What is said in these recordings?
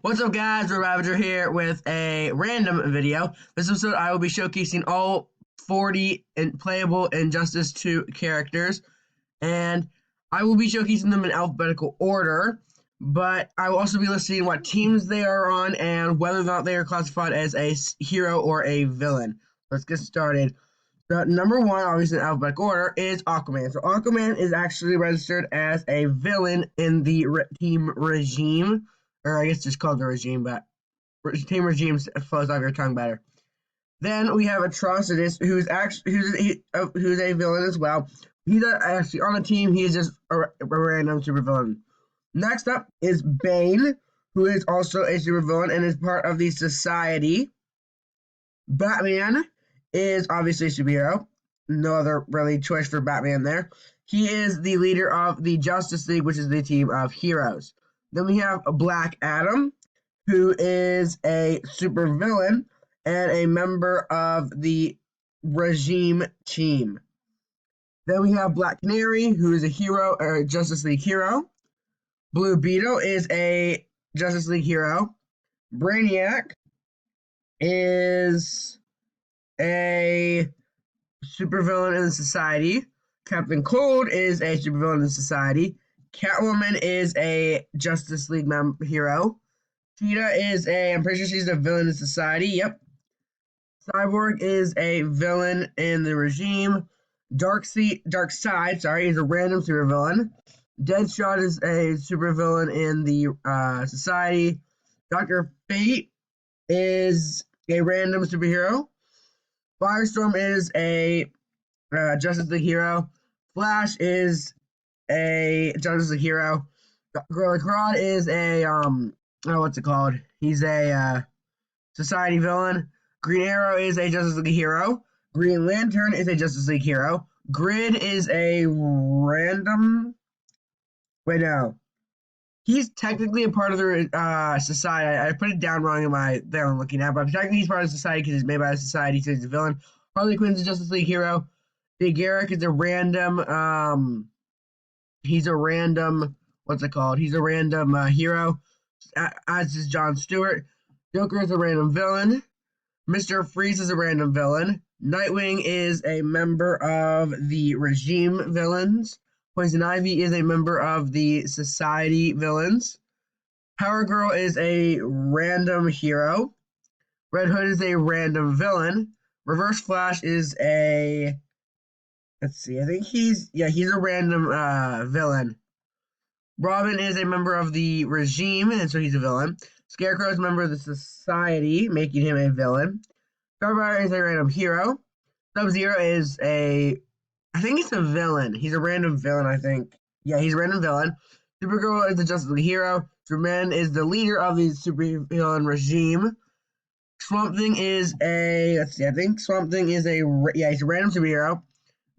What's up, guys? Ravager here with a random video. This episode, I will be showcasing all 40 playable Injustice 2 characters, and I will be showcasing them in alphabetical order, but I will also be listing what teams they are on and whether or not they are classified as a hero or a villain. Let's get started. So, number one, obviously in alphabetical order, is Aquaman. So Aquaman is actually registered as a villain in the team regime. Or I guess just called the regime, but team regime flows off your tongue better. Then we have Atrocitus, who's a villain as well. He's not actually on a team. He is just a random supervillain. Next up is Bane, who is also a supervillain and is part of the Society. Batman is obviously a superhero. No other really choice for Batman there. He is the leader of the Justice League, which is the team of heroes. Then we have Black Adam, who is a supervillain and a member of the regime team. Then we have Black Canary, who is a hero, or Justice League hero. Blue Beetle is a Justice League hero. Brainiac is a supervillain in the Society. Captain Cold is a supervillain in the Society. Catwoman is a Justice League hero. Cheetah is I'm pretty sure she's a villain in Society. Yep. Cyborg is a villain in the regime. Darkseid, is a random supervillain. Deadshot is a supervillain in the Society. Dr. Fate is a random superhero. Firestorm is a Justice League hero. Flash is a Justice League hero. Gorilla Grodd is what's it called? He's a Society villain. Green Arrow is a Justice League hero. Green Lantern is a Justice League hero. Grid is a random. Wait, no. He's technically a part of the Society. I put it down wrong in my thing I'm looking at, but technically he's part of the Society because he's made by the Society, so he's a villain. Harley Quinn's a Justice League hero. Big Eric is a random. He's a random. What's it called? He's a random hero. As is John Stewart. Joker is a random villain. Mr. Freeze is a random villain. Nightwing is a member of the regime villains. Poison Ivy is a member of the Society villains. Power Girl is a random hero. Red Hood is a random villain. Reverse Flash is a... Let's see, I think he's a random villain. Robin is a member of the regime, and so he's a villain. Scarecrow is a member of the Society, making him a villain. Starfire is a random hero. Sub-Zero is I think he's a villain. He's a random villain, I think. Yeah, he's a random villain. Supergirl is the Justice League hero. Superman is the leader of the supervillain regime. Swamp Thing is I think Swamp Thing is he's a random superhero.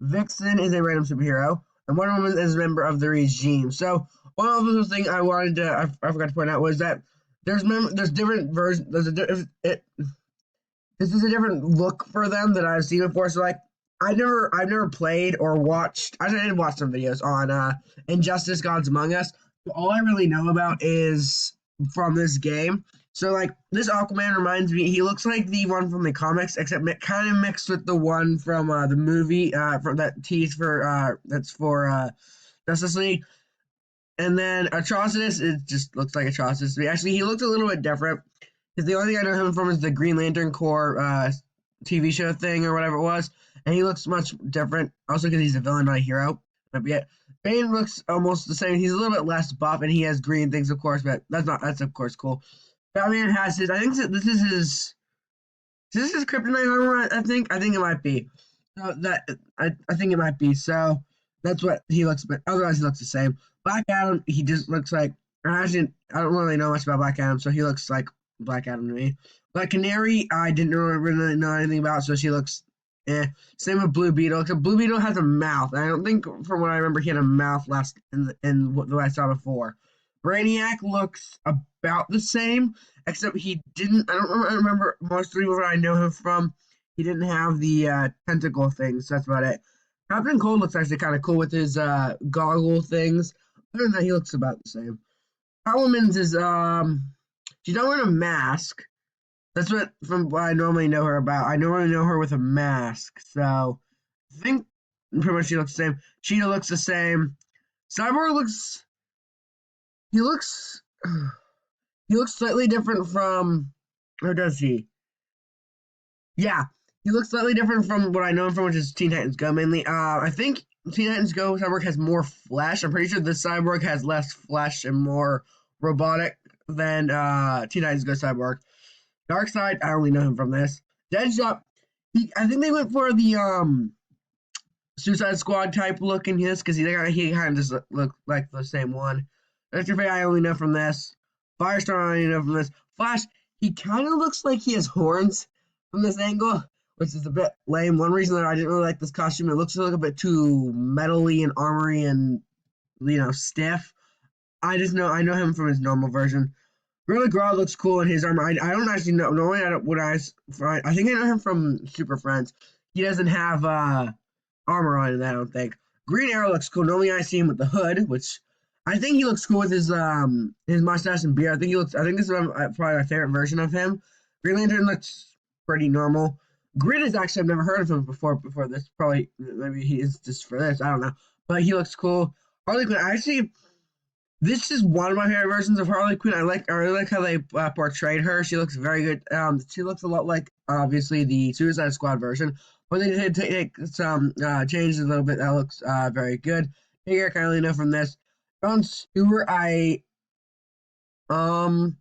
Vixen is a random superhero. And Wonder Woman is a member of the regime. So, one of those things I wanted to, I forgot to point out was that there's different versions, this is a different look for them that I've seen before. So, like, I've never played or watched. I did watch some videos on Injustice: Gods Among Us. So all I really know about is from this game. So like this Aquaman reminds me. He looks like the one from the comics, except kind of mixed with the one from the movie. From that tease for that's for Justice League. And then Atrocitus, it just looks like Atrocitus to me. Actually, he looked a little bit different because the only thing I know him from is the Green Lantern Corps TV show thing or whatever it was. And he looks much different, also because he's a villain, not a hero. But yet, Bane looks almost the same. He's a little bit less buff, and he has green things, of course. But that's of course cool. Batman has his. I think this is his. Is this his kryptonite armor? I think it might be. So I think it might be. So that's what he looks. But otherwise, he looks the same. Black Adam, he just looks like. Actually, I don't really know much about Black Adam, so he looks like Black Adam to me. Black Canary, I didn't really know anything about, so she looks. Same with Blue Beetle. Except Blue Beetle has a mouth. I don't think, from what I remember, he had a mouth last in what I saw before. Brainiac looks about the same, except he didn't. I don't remember mostly what I know him from. He didn't have the tentacle things. So that's about it. Captain Cold looks actually kind of cool with his goggle things. Other than that, he looks about the same. Catwoman's is She's not wearing a mask. That's what from what I normally know her about. I normally know her with a mask. So I think pretty much she looks the same. Cheetah looks the same. Cyborg looks he looks he looks slightly different from or does he? Yeah. He looks slightly different from what I know him from, which is Teen Titans Go mainly. I think Teen Titans Go Cyborg has more flesh. I'm pretty sure this Cyborg has less flesh and more robotic than Teen Titans Go Cyborg. Darkseid, I only know him from this. Deadshot, I think they went for the Suicide Squad type look in his because he kind of just looked like the same one. Mr. Fate, I only know from this. Firestar, I only know from this. Flash, he kind of looks like he has horns from this angle, which is a bit lame. One reason that I didn't really like this costume, it looks like a bit too metally and armory and stiff. I know him from his normal version. Gorilla Grodd looks cool in his armor. I don't actually know. Normally, I think I know him from Super Friends. He doesn't have armor on in that, I don't think. Green Arrow looks cool. Normally, I see him with the hood, which I think he looks cool with his mustache and beard. I think this is probably my favorite version of him. Green Lantern looks pretty normal. Grid is actually I've never heard of him before this. Probably maybe he is just for this. I don't know, but he looks cool. Harley Quinn. Actually, this is one of my favorite versions of Harley Quinn. I really like how they portrayed her. She looks very good. She looks a lot like obviously the Suicide Squad version, but they did take some changes a little bit. That looks very good. Eric, I only know from this. John Stewart, I do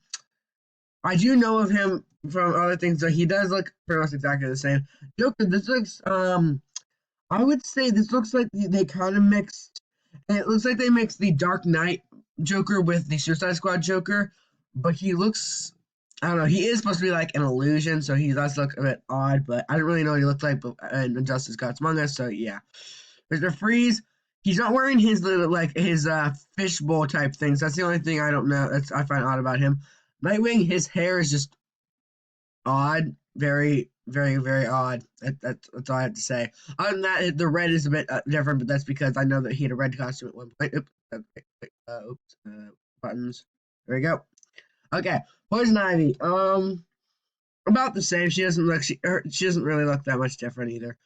know of him from other things, so he does look pretty much exactly the same. Joker, this looks I would say this looks like they kind of mixed. It looks like they mixed the Dark Knight Joker with the Suicide Squad Joker, but he looks, I don't know, he is supposed to be like an illusion, so he does look a bit odd, but I don't really know what he looked like in Justice Gods Among Us, so yeah. Mr. Freeze, he's not wearing his little, his fishbowl type things. That's the only thing I don't know, I find odd about him. Nightwing, his hair is just odd, very, very, very odd. That's all I have to say. Other than that, the red is a bit different, but that's because I know that he had a red costume at one point. Buttons. There we go. Okay, Poison Ivy. About the same. She doesn't really look that much different either.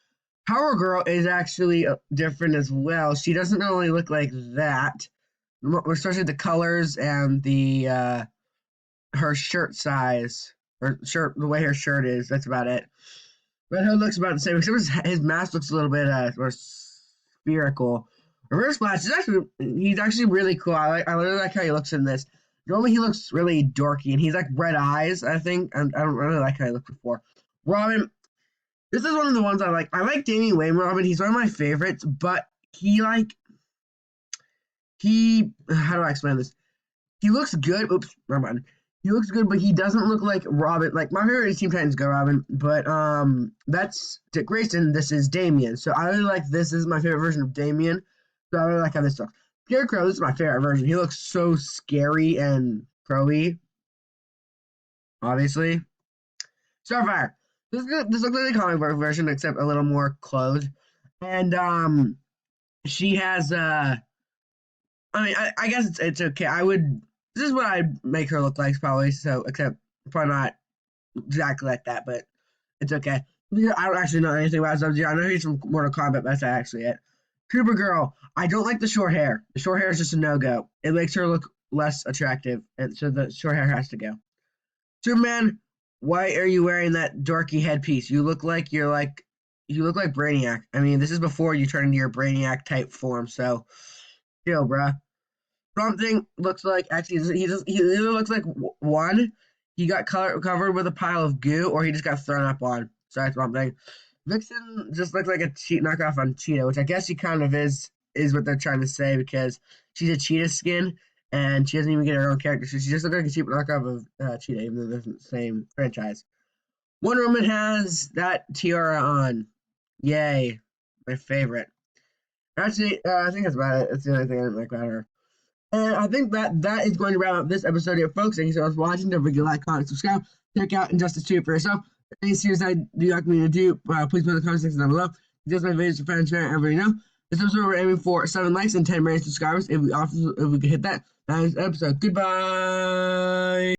Power Girl is actually different as well. She doesn't really look like that, especially the colors and the her shirt size. Or shirt, the way her shirt is, that's about it. Red Hood looks about the same, except his mask looks a little bit more spherical. Reverse Flash he's actually really cool. I really like how he looks in this. Normally he looks really dorky, and he's like red eyes, I think. And I don't really like how he looked before. Robin, this is one of the ones I like. I like Damian Wayne Robin. He's one of my favorites, but how do I explain this? He looks good. Oops, wrong button. He looks good, but he doesn't look like Robin. Like, my favorite is Teen Titans Go Robin, but that's Dick Grayson. This is Damian. So I really like this. This is my favorite version of Damian. So I really like how this looks. Scarecrow, this is my favorite version. He looks so scary and crowy. Obviously. Starfire. This looks like the comic book version, except a little more clothed. And she has I guess it's okay. This is what I'd make her look like, probably. So, except probably not exactly like that, but it's okay. I don't actually know anything about Sub-Zero. I know he's from Mortal Kombat, but that's actually it. Supergirl, I don't like the short hair. The short hair is just a no-go. It makes her look less attractive, and so the short hair has to go. Superman, why are you wearing that dorky headpiece? You look like Brainiac. I mean, this is before you turn into your Brainiac type form, so chill, bruh. Something looks like he either looks like one, he got covered with a pile of goo, or he just got thrown up on. So that's one thing. Vixen just looks like a cheat knockoff on Cheetah, which I guess she kind of is what they're trying to say, because she's a cheetah skin and she doesn't even get her own character, so she just looks like a cheap knockoff of Cheetah, even though they're the same franchise. Wonder Woman has that tiara on. Yay, my favorite. Actually, I think that's about it. That's the only thing I didn't like about her. And I think that is going to wrap up this episode here, folks. Thank you so much for watching. Don't forget to like, comment, subscribe. Check out Injustice 2 for yourself. Any series I do like me to do, please put in the comment section down below. Just my videos to friends, share, everybody know. This episode we're aiming for 7 likes and 10 million subscribers. If we could hit that, that is the episode. Goodbye.